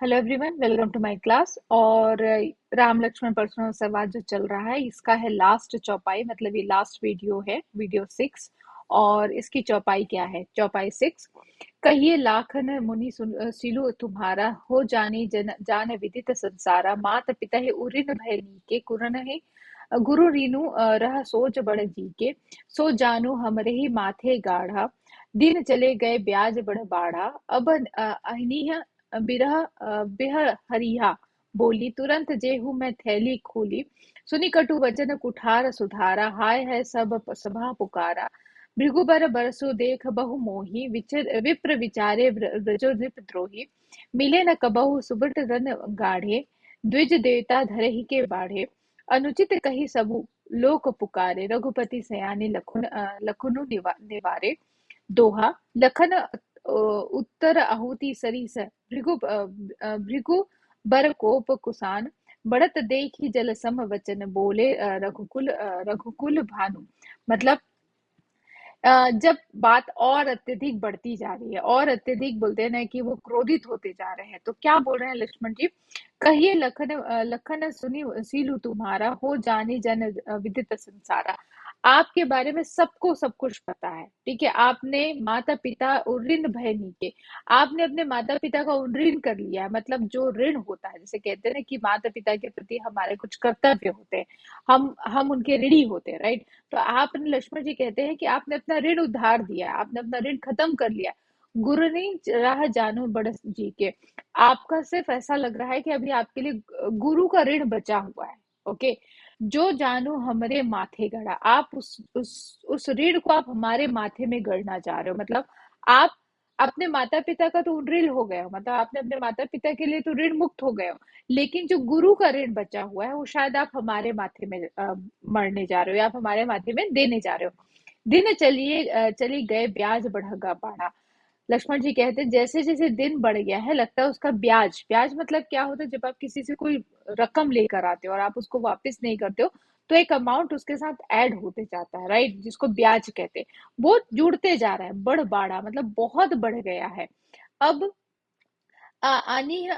Hello everyone, welcome to my class. और राम लक्ष्मण परशुराम संवाद जो चल रहा है, इसका है लास्ट चौपाई। मतलब ये लास्ट वीडियो है, वीडियो 6। और इसकी चौपाई क्या है? चौपाई 6। कहिए लाखन मुनि सिलु तुम्हारा, हो जानी जन जान विदित संसारा। मात पिता है उरिन भय नीके, कुरन है गुरु रीनु रह सोच बड़ जी के। सो जानू हमरे ही माथे गाढ़ा, दिन चले गए ब्याज बढ़ बाढ़ा। अब अहनीह बिह हरिहा बोली, तुरंत जेहू मैं थैली खोली। सुनी कटु वचन कुठार सुधारा, हाय है सब सभा पुकारा। भृगुबर बरसु देख बहु मोही, विप्र विचारे ब्रजो नृप द्रोही। मिले न कबहु सुबट रन गाढ़े, द्विज देवता धरहि के बाढ़े। अनुचित कही सबु लोक पुकारे, रघुपति सयानी लखुनु निवारे। दोहा। लखन उत्तर आहुति सरिस, भृगु बर कोप कुसान। बढ़त देखी जल सम वचन, बोले रघुकुल भानु। मतलब जब बात और अत्यधिक बढ़ती जा रही है, और अत्यधिक बोलते हैं ना कि वो क्रोधित होते जा रहे हैं, तो क्या बोल रहे हैं लक्ष्मण जी? कहिए लखन सुनी सीलू तुम्हारा, हो जानी जन विदित संसारा। आपके बारे में सबको सब कुछ पता है, ठीक है। आपने माता पिता ऋण भय नीके, आपने अपने माता पिता का ऋण कर लिया है। मतलब जो ऋण होता है, जैसे कहते हैं ना कि माता पिता के प्रति हमारे कुछ कर्तव्य होते हैं, हम उनके ऋणी होते हैं, राइट। तो आपने, लक्ष्मण जी कहते हैं कि आपने अपना ऋण उधार दिया है, आपने अपना ऋण खत्म कर लिया। गुरु नहीं राह जानू बड़ जी के। आपका सिर्फ ऐसा लग रहा है कि अभी आपके लिए गुरु का ऋण बचा हुआ है। ओके। जो जानू हमरे माथे गड़ा, आप उस ऋण को आप हमारे माथे में गड़ना चाह रहे हो। मतलब आप अपने माता पिता का तो ऋण हो गए हो, मतलब आपने अपने माता पिता के लिए तो ऋण मुक्त हो गए हो। लेकिन जो गुरु का ऋण बचा हुआ है, वो शायद आप हमारे माथे में मरने जा रहे हो, या आप हमारे माथे में देने जा रहे हो। दिन चली गए ब्याज बढ़गा बाढ़ा। लक्ष्मण जी कहते हैं जैसे जैसे दिन बढ़ गया है, लगता है उसका ब्याज, ब्याज मतलब क्या होता है? जब आप किसी से कोई रकम लेकर आते हो और आप उसको वापस नहीं करते हो, तो एक अमाउंट उसके साथ ऐड होते जाता है, राइट, जिसको ब्याज कहते हैं। वो जुड़ते जा रहा है, बढ़ बाढ़ा मतलब बहुत बढ़ गया है। अब आनी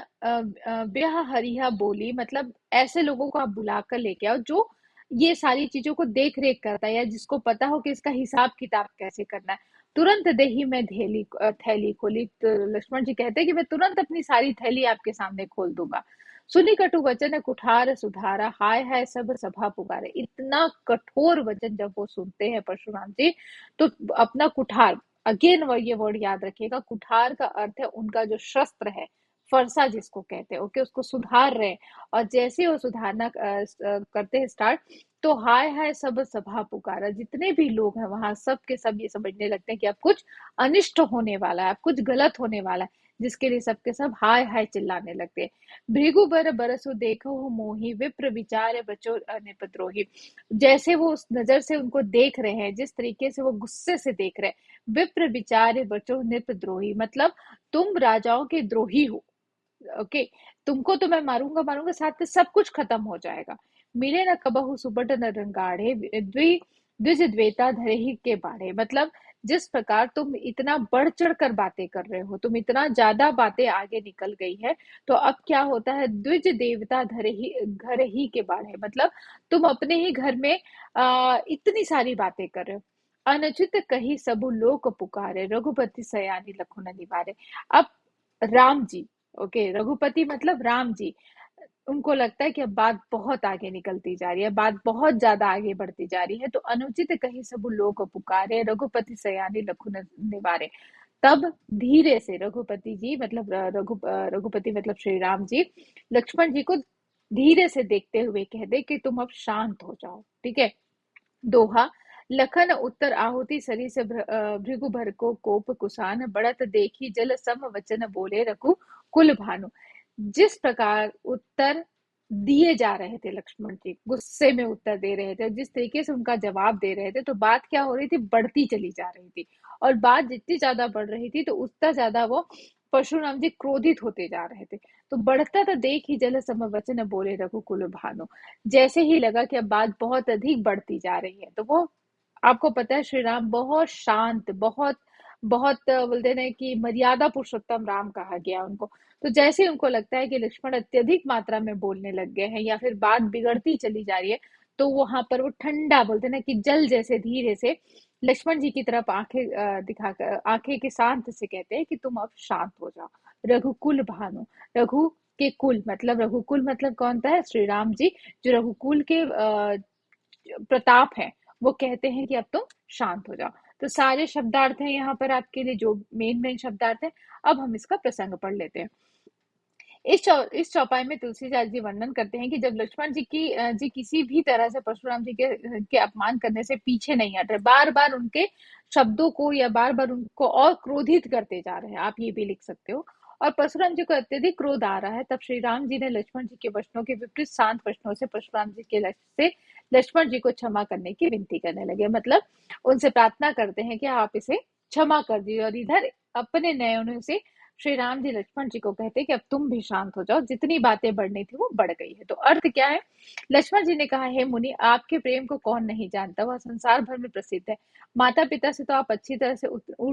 ब्याह हरिहा बोली, मतलब ऐसे लोगों को आप बुला कर लेके आओ जो ये सारी चीजों को देख रेख करता है, या जिसको पता हो कि इसका हिसाब किताब कैसे करना है। तुरंत देही में थैली खोली। तो लक्ष्मण जी कहते हैं कि मैं तुरंत अपनी सारी थैली आपके सामने खोल दूंगा। सुनी कटु वचन कुठार सुधारा, हाय हाय सब सभा पुकारे। इतना कठोर वचन जब वो सुनते हैं परशुराम जी, तो अपना कुठार, अगेन ये वर्ड याद रखिएगा, कुठार का अर्थ है उनका जो शस्त्र है, फरसा जिसको कहते हैं, ओके, उसको सुधार रहे हैं। और जैसे ही वो सुधारना करते हैं स्टार्ट, तो हाय हाय सब सभा पुकारा। जितने भी लोग हैं वहां, सब के सब ये समझने लगते हैं कि अब कुछ अनिष्ट होने वाला है, अब कुछ गलत होने वाला है, जिसके लिए सबके सब हाय हाय चिल्लाने लगते हैं। भृगु बर बरसु देखो हो मोही, विप्र विचार बचो निपद्रोही। जैसे वो उस नजर से उनको देख रहे हैं, जिस तरीके से वो गुस्से से देख रहे हैं, विप्र विचार बचो निपद्रोही, मतलब तुम राजाओं के द्रोही हो। ओके। तुमको तो मैं मारूंगा मारूंगा, साथ में सब कुछ खत्म हो जाएगा। मिले न कबहु सुबट न रंगाढ़े, द्विज द्वेता धरे ही के बाढ़े। मतलब जिस प्रकार तुम इतना बढ़ चढ़ कर बातें कर रहे हो, तुम इतना ज्यादा बातें आगे निकल गई है, तो अब क्या होता है? द्विज देवता धरे ही घर ही के बाढ़े। मतलब तुम अपने ही घर में इतनी सारी बातें कर रहे हो। अनुचित कही सबु लोक पुकारे, रघुपति सयानी लखुन निवारे। अब राम जी, ओके, रघुपति मतलब राम जी, उनको लगता है कि अब बात बहुत आगे निकलती जा रही है, बात बहुत ज्यादा आगे बढ़ती जा रही है, तो अनुचित कहीं सब लोग पुकारे, रघुपति सयानी लखुन निवारे। तब धीरे से रघुपति जी, मतलब रघुपति मतलब श्री राम जी, लक्ष्मण जी को धीरे से देखते हुए कह दे कि तुम अब शांत हो जाओ, ठीक है। दोहा। लखन उत्तर आहुति सरी से भृगु भर को कोप कुसान, बढ़त देखी जल सम वचन बोले रघु कुल भानु। जिस प्रकार उत्तर दिए जा रहे थे, लक्ष्मण जी गुस्से में उत्तर दे रहे थे, जिस तरीके से उनका जवाब दे रहे थे, तो बात क्या हो रही थी? बढ़ती चली जा रही थी। और बात जितनी ज्यादा बढ़ रही थी, तो उतना ज्यादा वो परशुराम जी क्रोधित होते जा रहे थे। तो बढ़ता तो देख ही जल सम वचन बोले रघुकुल भानु। जैसे ही लगा कि अब बात बहुत अधिक बढ़ती जा रही है, तो वो, आपको पता है श्री राम बहुत शांत, बहुत बहुत बोलते हैं कि मर्यादा पुरुषोत्तम राम कहा गया उनको। तो जैसे ही उनको लगता है कि लक्ष्मण अत्यधिक मात्रा में बोलने लग गए हैं या फिर बात बिगड़ती चली जा रही है, तो वहां पर वो ठंडा बोलते हैं ना कि जल जैसे धीरे से लक्ष्मण जी की तरफ आंखें दिखाकर आंखें के शांत से कहते हैं कि तुम अब शांत हो जाओ। रघुकुल भानु, रघु के कुल मतलब रघुकुल मतलब कौन था? श्री राम जी, जो रघुकुल के प्रताप है, वो कहते हैं कि अब तुम शांत हो जाओ। तो सारे शब्दार्थ हैं यहाँ पर आपके लिए, जो मेन मेन शब्दार्थ है। अब हम इसका प्रसंग पढ़ लेते हैं। इस चौपाई में तुलसीदास जी वर्णन करते हैं कि जब लक्ष्मण जी किसी भी तरह से परशुराम जी के अपमान करने से पीछे नहीं हट रहे, बार बार उनके शब्दों को या बार बार उनको और क्रोधित करते जा रहे हैं, आप ये भी लिख सकते हो। और परशुराम जी को अत्यधिक क्रोध आ रहा है, तब श्री राम जी ने लक्ष्मण जी के वचनों के विपरीत शांत वचनों से परशुराम जी के लक्ष्य से लक्ष्मण जी को क्षमा करने की विनती करने लगे। मतलब उनसे प्रार्थना करते हैं कि आप इसे क्षमा कर दीजिए। और इधर अपने नयनों से श्री राम जी लक्ष्मण जी को कहते कि अब तुम भी शांत हो जाओ, जितनी बातें बढ़नी थी वो बढ़ गई है। तो अर्थ क्या है? लक्ष्मण जी ने कहा, हे मुनि, आपके प्रेम को कौन नहीं जानता, वह संसार भर में प्रसिद्ध है। माता पिता से तो आप अच्छी तरह से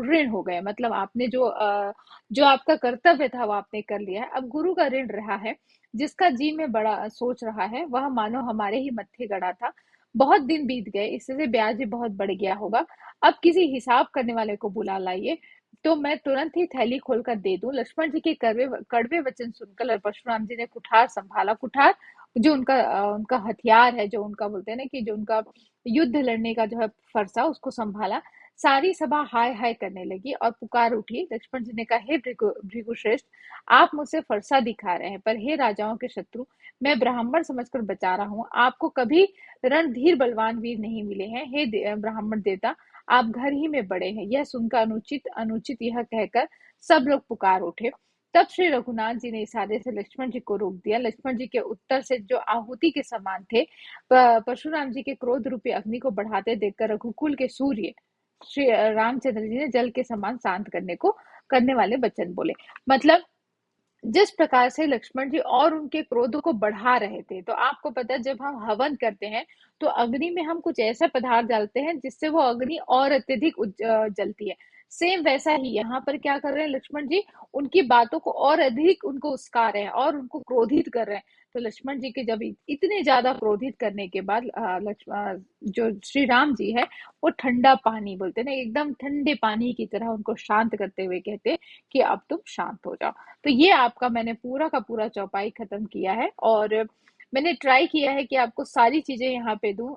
ऋण हो गए, मतलब आपने जो आपका कर्तव्य था वो आपने कर लिया है। अब गुरु का ऋण रहा है, जिसका जी में बड़ा सोच रहा है, वह मानो हमारे ही मत्थे गड़ा था। बहुत दिन बीत गए, इससे ब्याज भी बहुत बढ़ गया होगा। अब किसी हिसाब करने वाले को बुला लाइए, तो मैं तुरंत ही थैली खोलकर दे दूं। लक्ष्मण जी के कड़वे कड़वे वचन सुनकर परशुराम जी ने कुठार संभाला। कुठार जो उनका हथियार है, जो उनका बोलते हैं ना कि जो उनका युद्ध लड़ने का जो है फरसा, उसको संभाला। सारी सभा हाय हाय करने लगी और पुकार उठी। लक्ष्मण जी ने कहा, हे भृगु श्रेष्ठ, आप मुझसे फरसा दिखा रहे हैं, पर हे राजाओं के शत्रु, मैं ब्राह्मण समझकर बचा रहा हूँ। आपको कभी रणधीर बलवान वीर नहीं मिले हैं। हे ब्राह्मण देवता, आप घर ही में बड़े हैं। यह सुनकर अनुचित अनुचित यह कहकर सब लोग पुकार उठे। तब श्री रघुनाथ जी ने इशारे से लक्ष्मण जी को रोक दिया। लक्ष्मण जी के उत्तर से जो आहुति के समान थे, परशुराम जी के क्रोध रूपी अग्नि को बढ़ाते देखकर रघुकुल के सूर्य श्री रामचंद्र जी ने जल के समान शांत करने वाले वचन बोले। मतलब जिस प्रकार से लक्ष्मण जी और उनके क्रोध को बढ़ा रहे थे, तो आपको पता है जब हम हवन करते हैं तो अग्नि में हम कुछ ऐसा पदार्थ डालते हैं जिससे वो अग्नि और अत्यधिक जलती है। सेम वैसा ही यहाँ पर क्या कर रहे हैं लक्ष्मण जी, उनकी बातों को और अधिक उनको उस्का रहे हैं और उनको क्रोधित कर रहे हैं। तो लक्ष्मण जी के जब इतने ज्यादा क्रोधित करने के बाद जो श्री राम जी है, वो ठंडा पानी बोलते हैं ना, एकदम ठंडे पानी की तरह उनको शांत करते हुए कहते कि अब तुम शांत हो जाओ। तो ये आपका मैंने पूरा का पूरा चौपाई खत्म किया है। और मैंने ट्राई किया है कि आपको सारी चीजें यहाँ पे दूं,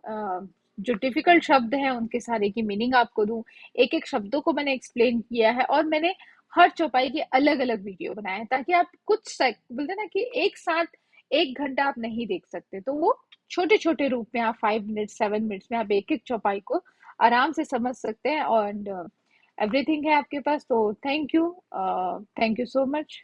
जो डिफिकल्ट शब्द हैं उनके सारे की मीनिंग आपको दूं। एक एक शब्दों को मैंने एक्सप्लेन किया है, और मैंने हर चौपाई के अलग अलग वीडियो बनाए हैं, ताकि आप बोलते हैं ना कि एक साथ 1 घंटा आप नहीं देख सकते, तो वो छोटे छोटे रूप में आप 5 मिनट 7 मिनट्स में आप एक एक चौपाई को आराम से समझ सकते हैं। और एवरीथिंग है आपके पास। तो थैंक यू सो मच।